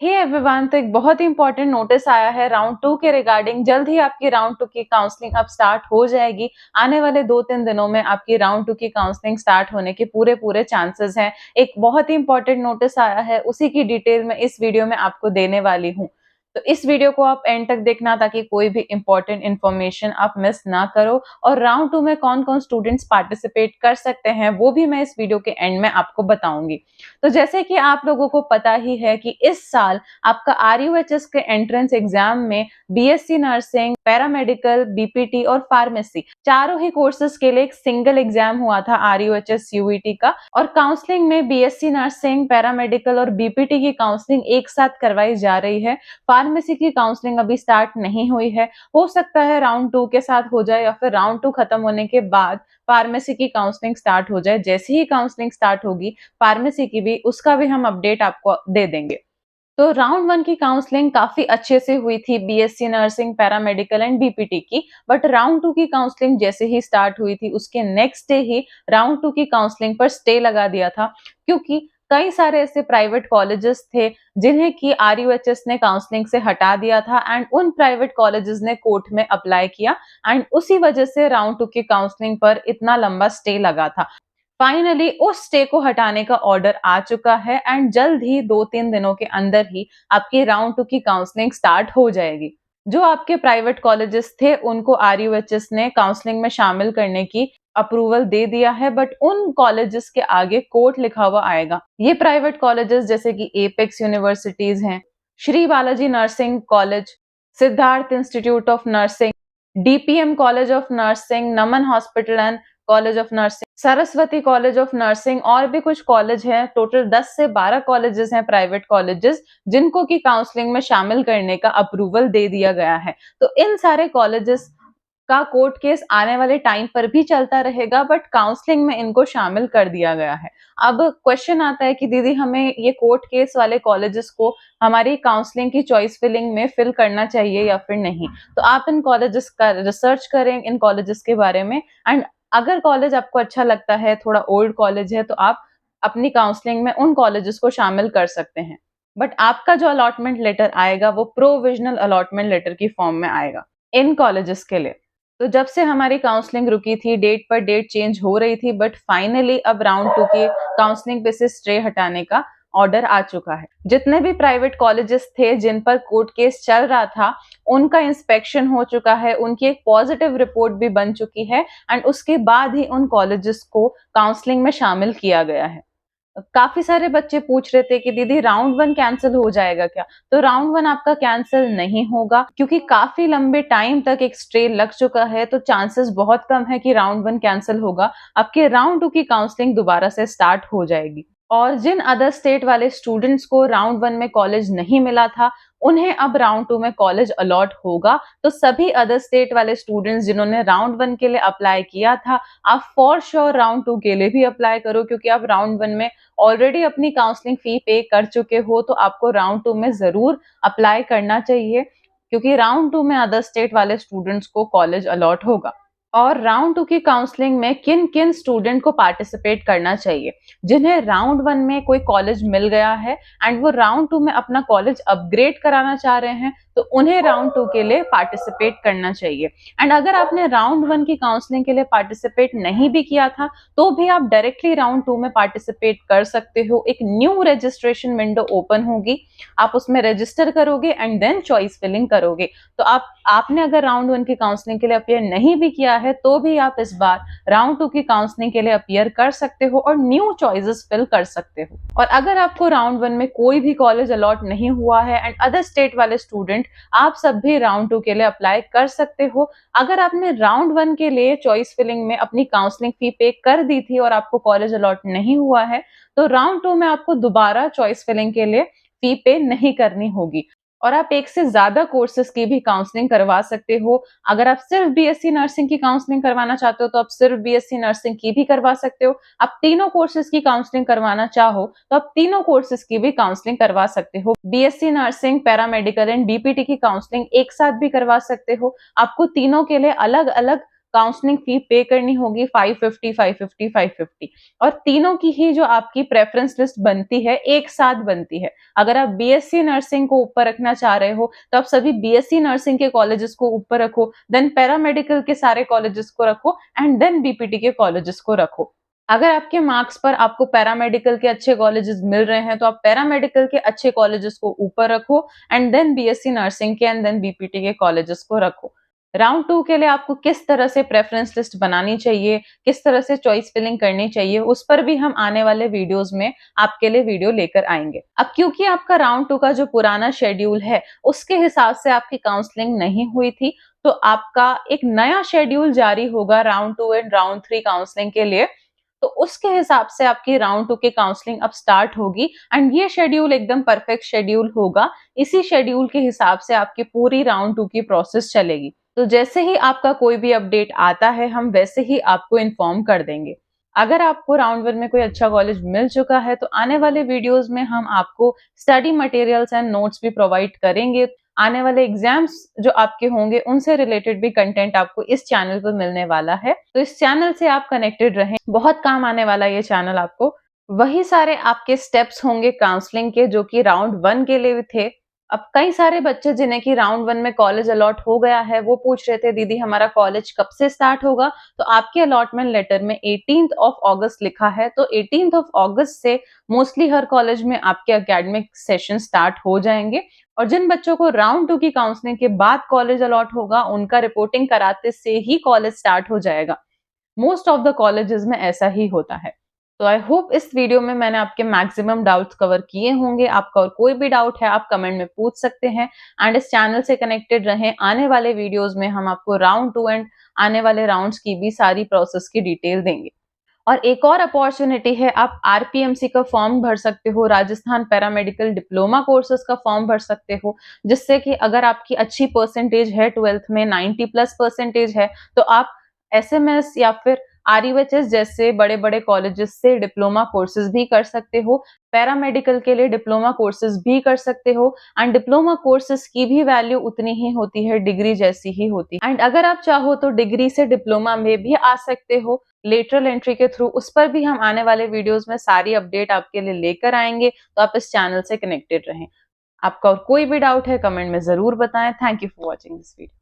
Hey everyone, तो एक बहुत ही इंपॉर्टेंट नोटिस आया है राउंड 2 के रिगार्डिंग। जल्द ही आपकी राउंड 2 की काउंसलिंग अब स्टार्ट हो जाएगी। आने वाले 2-3 दिनों में आपकी राउंड 2 की काउंसलिंग स्टार्ट होने के पूरे चांसेस हैं। एक बहुत ही इंपॉर्टेंट नोटिस आया है, उसी की डिटेल मैं इस वीडियो में आपको देने वाली हूँ। तो इस वीडियो को आप एंड तक देखना ताकि कोई भी इंपॉर्टेंट इन्फॉर्मेशन आप मिस ना करो। और राउंड 2 में कौन-कौन स्टूडेंट्स पार्टिसिपेट कर सकते हैं, वो भी मैं इस वीडियो के एंड में आपको बताऊँगी। तो जैसे कि आप लोगों को पता ही है कि इस साल आपका RUHS के एंट्रेंस एग्जाम में BSc नर्सिंग, पैरामेडिकल, BPT और फार्मेसी चारों ही कोर्सेज के लिए एक सिंगल एग्जाम हुआ था RUHS UET का। और काउंसलिंग में BSc नर्सिंग, पैरामेडिकल और BPT की काउंसलिंग एक साथ करवाई जा रही है। फार्मेसी की काउंसलिंग अभी स्टार्ट नहीं हुई है, हो सकता है राउंड 2 के साथ हो जाए या फिर राउंड 2 खत्म होने के बाद फार्मेसी की काउंसलिंग स्टार्ट हो जाए। जैसे ही काउंसलिंग स्टार्ट होगी फार्मेसी की भी, उसका भी हम अपडेट आपको दे देंगे। तो राउंड 1 की काउंसलिंग काफी अच्छे से हुई थी BSc nursing, paramedical and BPT की। बट राउंड 2 की काउंसलिंग जैसे ही स्टार्ट हुई थी उसके नेक्स्ट डे ही राउंड 2 की काउंसलिंग पर स्टे लगा दिया था, क्योंकि कई सारे ऐसे प्राइवेट कॉलेजेस थे जिन्हें कि RUHS ने काउंसलिंग से हटा दिया था एंड उन प्राइवेट कॉलेजेस ने कोर्ट में अप्लाई किया एंड उसी वजह से राउंड 2 की काउंसलिंग पर इतना लंबा स्टे लगा था। फाइनली उस स्टे को हटाने का ऑर्डर आ चुका है एंड जल्द ही 2-3 दिनों के अंदर ही आपकी राउंड 2 की काउंसलिंग स्टार्ट हो जाएगी। जो आपके प्राइवेट कॉलेजेस थे उनको RUHS ने काउंसलिंग में शामिल करने की अप्रूवल दे दिया है, बट उन कॉलेजेस के आगे कोर्ट लिखा हुआ आएगा। ये प्राइवेट कॉलेजेस जैसे कि एपेक्स यूनिवर्सिटीज हैं, Shri Balaji nursing college, Siddharth institute of nursing, DPM college of nursing, Naman hospital and college of nursing, Saraswati college of nursing और भी कुछ कॉलेज हैं। टोटल 10 से 12 कॉलेजेस हैं, प्राइवेट कॉलेजेस, जिनको की काउंसलिंग में शामिल करने का अप्रूवल दे दिया गया है। तो इन सारे कॉलेजेस का कोर्ट केस आने वाले टाइम पर भी चलता रहेगा, बट काउंसलिंग में इनको शामिल कर दिया गया है। अब क्वेश्चन आता है कि दीदी हमें ये कोर्ट केस वाले कॉलेजेस को हमारी काउंसलिंग की चॉइस फिलिंग में फिल करना चाहिए या फिर नहीं। तो आप इन कॉलेजेस का रिसर्च करें, इन कॉलेजेस के बारे में, एंड अगर कॉलेज आपको अच्छा लगता है, थोड़ा ओल्ड कॉलेज है, तो आप अपनी काउंसलिंग में उन कॉलेजेस को शामिल कर सकते हैं। बट आपका जो अलॉटमेंट लेटर आएगा वो प्रोविजनल अलॉटमेंट लेटर की फॉर्म में आएगा इन कॉलेजेस के लिए। तो जब से हमारी काउंसलिंग रुकी थी, डेट पर डेट चेंज हो रही थी, बट फाइनली अब राउंड 2 की काउंसलिंग पे से स्टे हटाने का ऑर्डर आ चुका है। जितने भी प्राइवेट कॉलेजेस थे जिन पर कोर्ट केस चल रहा था, उनका इंस्पेक्शन हो चुका है, उनकी एक पॉजिटिव रिपोर्ट भी बन चुकी है एंड उसके बाद ही उन कॉलेजेस को काउंसलिंग में शामिल किया गया है। काफी सारे बच्चे पूछ रहे थे कि दीदी राउंड 1 कैंसिल हो जाएगा क्या? तो राउंड 1 आपका कैंसिल नहीं होगा, क्योंकि काफी लंबे टाइम तक एक स्टे लग चुका है, तो चांसेस बहुत कम है कि राउंड 1 कैंसिल होगा। आपके राउंड 2 की काउंसलिंग दोबारा से स्टार्ट हो जाएगी। और जिन अदर स्टेट वाले स्टूडेंट्स को राउंड 1 में कॉलेज नहीं मिला था, उन्हें अब राउंड 2 में कॉलेज अलॉट होगा। तो सभी अदर स्टेट वाले स्टूडेंट्स जिन्होंने राउंड 1 के लिए अप्लाई किया था, आप फॉर श्योर राउंड 2 के लिए भी अप्लाई करो, क्योंकि आप राउंड 1 में ऑलरेडी अपनी काउंसलिंग फी पे कर चुके हो, तो आपको राउंड 2 में जरूर अप्लाई करना चाहिए, क्योंकि राउंड 2 में अदर स्टेट वाले स्टूडेंट्स को कॉलेज अलॉट होगा। और राउंड 2 की काउंसलिंग में किन किन स्टूडेंट को पार्टिसिपेट करना चाहिए? जिन्हें राउंड 1 में कोई कॉलेज मिल गया है एंड वो राउंड 2 में अपना कॉलेज अपग्रेड कराना चाह रहे हैं, तो उन्हें राउंड 2 के लिए पार्टिसिपेट करना चाहिए। एंड अगर आपने राउंड 1 की काउंसलिंग के लिए पार्टिसिपेट नहीं भी किया था, तो भी आप डायरेक्टली राउंड 2 में पार्टिसिपेट कर सकते हो। एक न्यू रजिस्ट्रेशन विंडो ओपन होगी, आप उसमें रजिस्टर करोगे एंड देन चॉइस फिलिंग करोगे। तो आपने अगर राउंड 1 की काउंसलिंग के लिए अपियर नहीं भी किया है, तो भी आप इस बार राउंड 2 की काउंसलिंग के लिए अपियर कर सकते हो और न्यू चॉइसेस फिल कर सकते हो। और अगर आपको राउंड 1 में कोई भी कॉलेज अलॉट नहीं हुआ है एंड अदर स्टेट वाले स्टूडेंट, आप सब भी राउंड 2 के लिए अप्लाई कर सकते हो। अगर आपने राउंड 1 के लिए चॉइस फिलिंग में अपनी काउंसलिंग फी पे कर दी थी और आपको कॉलेज अलॉट नहीं हुआ है, तो राउंड 2 में आपको दोबारा चॉइस फिलिंग के लिए फी पे नहीं करनी होगी। और आप एक से ज्यादा कोर्सेज की भी काउंसलिंग करवा सकते हो। अगर आप सिर्फ BSc नर्सिंग की काउंसलिंग करवाना चाहते हो, तो आप सिर्फ BSc नर्सिंग की भी करवा सकते हो। आप तीनों कोर्सेज की काउंसलिंग करवाना चाहो, तो आप तीनों कोर्सेज की भी काउंसलिंग करवा सकते हो। BSc nursing, paramedical and BPT की काउंसलिंग एक साथ भी करवा सकते हो। आपको तीनों के लिए अलग अलग काउंसलिंग फी पे करनी होगी 550, 550, 550 और तीनों की ही जो आपकी प्रेफरेंस लिस्ट बनती है एक साथ बनती है। अगर आप बीएससी नर्सिंग को ऊपर रखना चाह रहे हो तो आप सभी बीएससी नर्सिंग के कॉलेजेस को ऊपर रखो, देन पैरामेडिकल के सारे कॉलेजेस को रखो एंड देन बीपीटी के कॉलेजेस को रखो। अगर आपके मार्क्स पर आपको पैरामेडिकल के अच्छे कॉलेजेस मिल रहे हैं तो आप पैरामेडिकल के अच्छे कॉलेजेस को ऊपर रखो एंड देन बीएससी नर्सिंग के एंड देन बीपीटी के कॉलेजेस को रखो। राउंड 2 के लिए आपको किस तरह से प्रेफरेंस लिस्ट बनानी चाहिए, किस तरह से चॉइस फिलिंग करनी चाहिए, उस पर भी हम आने वाले वीडियोस में आपके लिए वीडियो लेकर आएंगे। अब क्योंकि आपका राउंड 2 का जो पुराना शेड्यूल है उसके हिसाब से आपकी काउंसलिंग नहीं हुई थी, तो आपका एक नया शेड्यूल जारी होगा राउंड 2 एंड राउंड 3 काउंसलिंग के लिए। तो उसके हिसाब से आपकी राउंड 2 की काउंसलिंग अब स्टार्ट होगी एंड ये शेड्यूल एकदम परफेक्ट शेड्यूल होगा। इसी शेड्यूल के हिसाब से आपकी पूरी राउंड 2 की प्रोसेस चलेगी। तो जैसे ही आपका कोई भी अपडेट आता है हम वैसे ही आपको इन्फॉर्म कर देंगे। अगर आपको राउंड 1 में कोई अच्छा कॉलेज मिल चुका है तो आने वाले वीडियोस में हम आपको स्टडी मटेरियल्स एंड नोट्स भी प्रोवाइड करेंगे। आने वाले एग्जाम्स जो आपके होंगे उनसे रिलेटेड भी कंटेंट आपको इस चैनल पर मिलने वाला है। तो इस चैनल से आप कनेक्टेड रहें, बहुत काम आने वाला ये चैनल आपको। वही सारे आपके स्टेप्स होंगे काउंसलिंग के जो कि राउंड 1 के लिए थे। अब कई सारे बच्चे जिन्हें कि राउंड 1 में कॉलेज अलॉट हो गया है वो पूछ रहे थे दीदी हमारा कॉलेज कब से स्टार्ट होगा? तो आपके अलॉटमेंट लेटर में 18th ऑफ अगस्त लिखा है, तो 18th ऑफ अगस्त से मोस्टली हर कॉलेज में आपके एकेडमिक सेशन स्टार्ट हो जाएंगे। और जिन बच्चों को राउंड 2 की काउंसलिंग के बाद कॉलेज अलॉट होगा उनका रिपोर्टिंग कराते से ही कॉलेज स्टार्ट हो जाएगा। मोस्ट ऑफ द कॉलेजेस में ऐसा ही होता है। तो आई होप इस वीडियो में मैंने आपके मैक्सिमम डाउट्स कवर किए होंगे। आपका और कोई भी डाउट है आप कमेंट में पूछ सकते हैं एंड इस चैनल से कनेक्टेड रहें। आने वाले वीडियोस में हम आपको राउंड 2 एंड आने वाले राउंड्स की भी सारी प्रोसेस की डिटेल देंगे। और एक और अपॉर्चुनिटी है, आप आरपीएमसी का फॉर्म भर सकते हो, राजस्थान पैरामेडिकल डिप्लोमा कोर्सेज का फॉर्म भर सकते हो, जिससे कि अगर आपकी अच्छी परसेंटेज है 12th में 90 प्लस परसेंटेज है तो आप एसएमएस या फिर आरयूएचएस जैसे बड़े बड़े कॉलेजेस से डिप्लोमा कोर्सेज भी कर सकते हो। पैरामेडिकल के लिए डिप्लोमा कोर्सेज भी कर सकते हो एंड डिप्लोमा कोर्सेज की भी वैल्यू उतनी ही होती है, डिग्री जैसी ही होती है। एंड अगर आप चाहो तो डिग्री से डिप्लोमा में भी आ सकते हो लेटरल एंट्री के थ्रू। उस पर भी हम आने वाले वीडियोस में सारी अपडेट आपके लिए लेकर आएंगे, तो आप इस चैनल से कनेक्टेड रहें। आपका और कोई भी डाउट है कमेंट में जरूर बताएं। Thank you for watching this video.